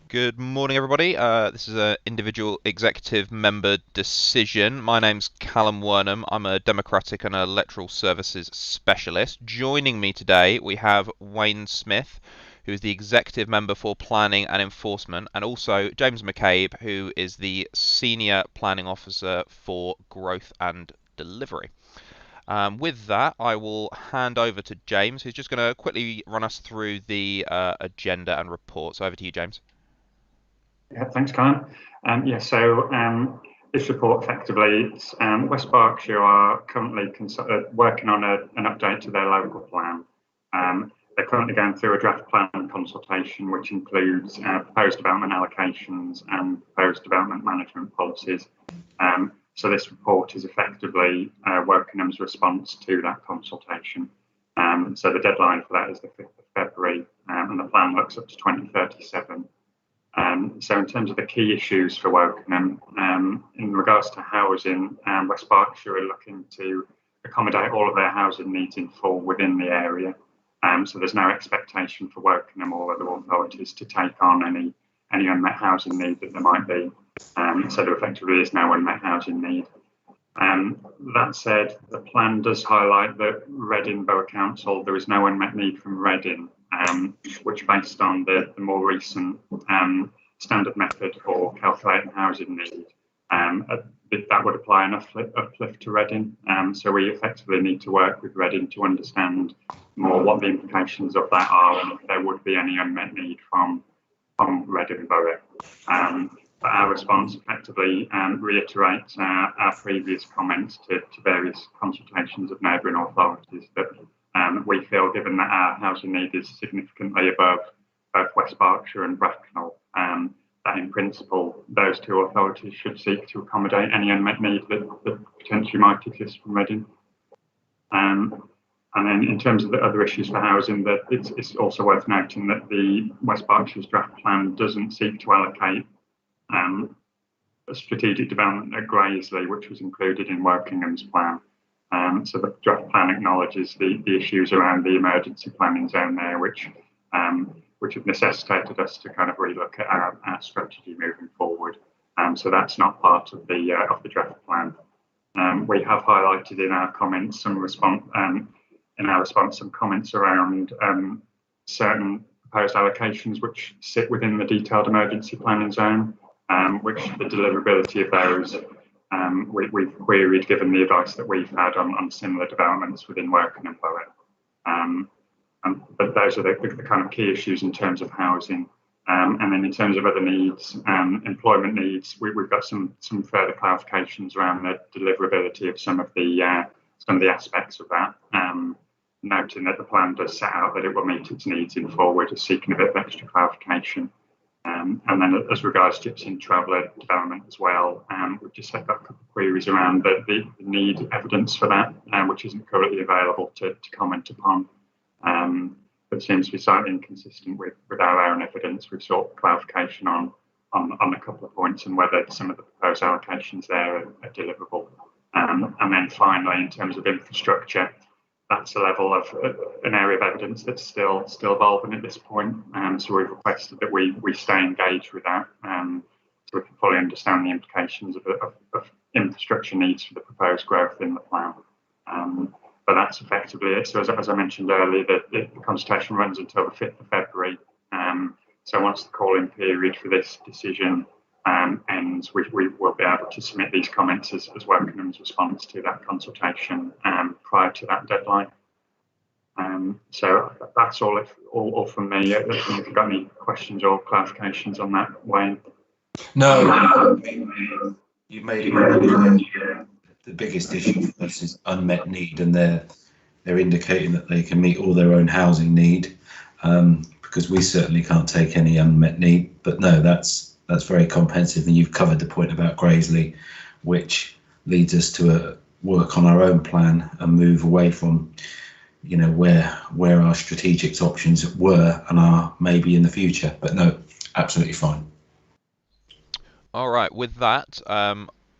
Good morning, everybody. This is an individual executive member decision. My name's Callum Wernham. I'm a Democratic and Electoral Services Specialist. Joining me today, we have Wayne Smith, who is the Executive Member for Planning and Enforcement, and also James McCabe, who is the Senior Planning Officer for Growth and Delivery. With that, I will hand over to James, who's just going to quickly run us through the agenda and report. So over to you, James. Yeah, thanks, Colin. This report effectively, West Berkshire are currently working on an update to their local plan. They're currently going through a draft plan consultation, which includes proposed development allocations and proposed development management policies. So this report is effectively Wokinham's response to that consultation. So the deadline for that is the 5th of February, and the plan looks up to 2037. So in terms of the key issues for Wokingham, in regards to housing, West Berkshire are looking to accommodate all of their housing needs in full within the area. So there's no expectation for Wokingham or other authorities to take on any unmet housing need that there might be. So there effectively is no unmet housing need. That said, the plan does highlight that Reading Borough Council, there is no unmet need from Reading, which based on the more recent standard method for calculating housing need, that would apply an uplift to Reading. So we effectively need to work with Reading to understand more what the implications of that are and if there would be any unmet need from Reading Borough. But our response effectively reiterates our previous comments to various consultations of neighbouring authorities that we feel, given that our housing need is significantly above both West Berkshire and Bracknell, that in principle those two authorities should seek to accommodate any unmet need that potentially might exist from Reading. And then in terms of the other issues for housing, that it's also worth noting that the West Berkshire's draft plan doesn't seek to allocate a strategic development at Graiseley, which was included in Wokingham's plan. So the draft plan acknowledges the issues around the emergency planning zone there, which have necessitated us to kind of relook at our strategy moving forward. So that's not part of the draft plan. We have highlighted in our comments some comments around certain proposed allocations which sit within the detailed emergency planning zone, which the deliverability of those we've queried given the advice that we've had on similar developments within Wokingham Borough. But those are the kind of key issues in terms of housing. And then in terms of other needs, employment needs, we've got some further clarifications around the deliverability of some of the aspects of that. Noting that the plan does set out that it will meet its needs in full. We're just seeking a bit of extra clarification. And then as regards gypsy and traveller development as well, we've just got a couple of queries around the need evidence for that, which isn't currently available to comment upon. But seems to be slightly inconsistent with our own evidence. We've sought clarification on a couple of points and whether some of the proposed allocations there are deliverable. And then finally, in terms of infrastructure, that's a level of an area of evidence that's still evolving at this point. So we've requested that we stay engaged with that, so we can fully understand the implications of infrastructure needs for the proposed growth in the plan. But that's effectively it. So as I mentioned earlier, the consultation runs until the 5th of February. So once the call-in period for this decision ends, we will be able to submit these comments as Wokinham's response to that consultation prior to that deadline. So that's all from me. If you've got any questions or clarifications on that, Wayne? No, you've made it really clear. The biggest issue for us is unmet need, and they're indicating that they can meet all their own housing need, because we certainly can't take any unmet need. But no, that's very comprehensive, and you've covered the point about Graiseley, which leads us to work on our own plan and move away from, where our strategic options were and are maybe in the future. But no, absolutely fine. All right, with that,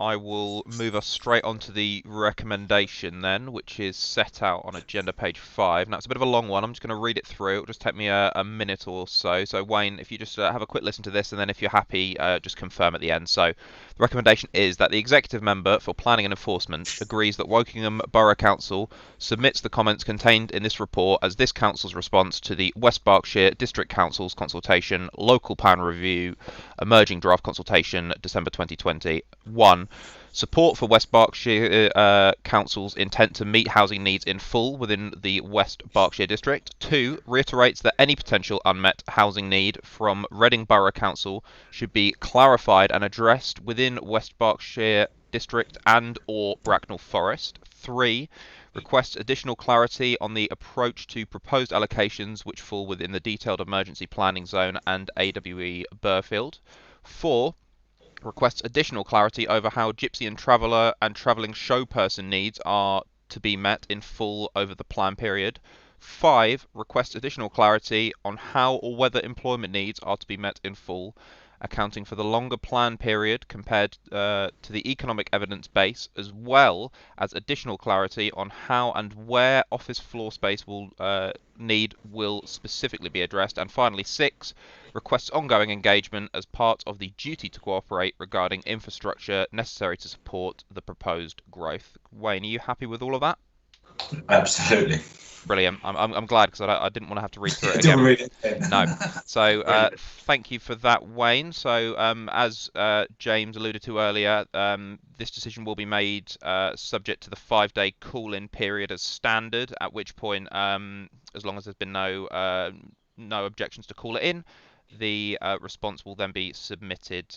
I will move us straight on to the recommendation then, which is set out on agenda page 5. Now, it's a bit of a long one. I'm just going to read it through. It'll just take me a minute or so. So, Wayne, if you just have a quick listen to this, and then if you're happy, just confirm at the end. So, the recommendation is that the executive member for planning and enforcement agrees that Wokingham Borough Council submits the comments contained in this report as this council's response to the West Berkshire District Council's consultation, local plan review, emerging draft consultation, December 2020. 1. Support for West Berkshire Council's intent to meet housing needs in full within the West Berkshire District. 2. Reiterates that any potential unmet housing need from Reading Borough Council should be clarified and addressed within West Berkshire District and or Bracknell Forest. 3. Requests additional clarity on the approach to proposed allocations which fall within the detailed emergency planning zone and AWE Burfield. 4. Requests additional clarity over how gypsy and traveller and travelling show person needs are to be met in full over the plan period. 5. Requests additional clarity on how or whether employment needs are to be met in full, accounting for the longer plan period compared to the economic evidence base, as well as additional clarity on how and where office floor space will specifically be addressed. And finally, 6. Requests ongoing engagement as part of the duty to cooperate regarding infrastructure necessary to support the proposed growth. Wayne, are you happy with all of that? Absolutely. Brilliant. I'm glad, because I didn't want to have to read through it again. No. So thank you for that, Wayne. So as James alluded to earlier, this decision will be made subject to the 5-day call-in period as standard, at which point, as long as there's been no objections to call it in, the response will then be submitted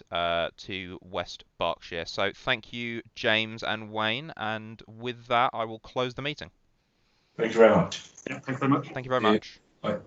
to West Berkshire. So thank you, James and Wayne. And with that, I will close the meeting. Thank you very much. Yeah, thanks very much. Thank you very much. Bye.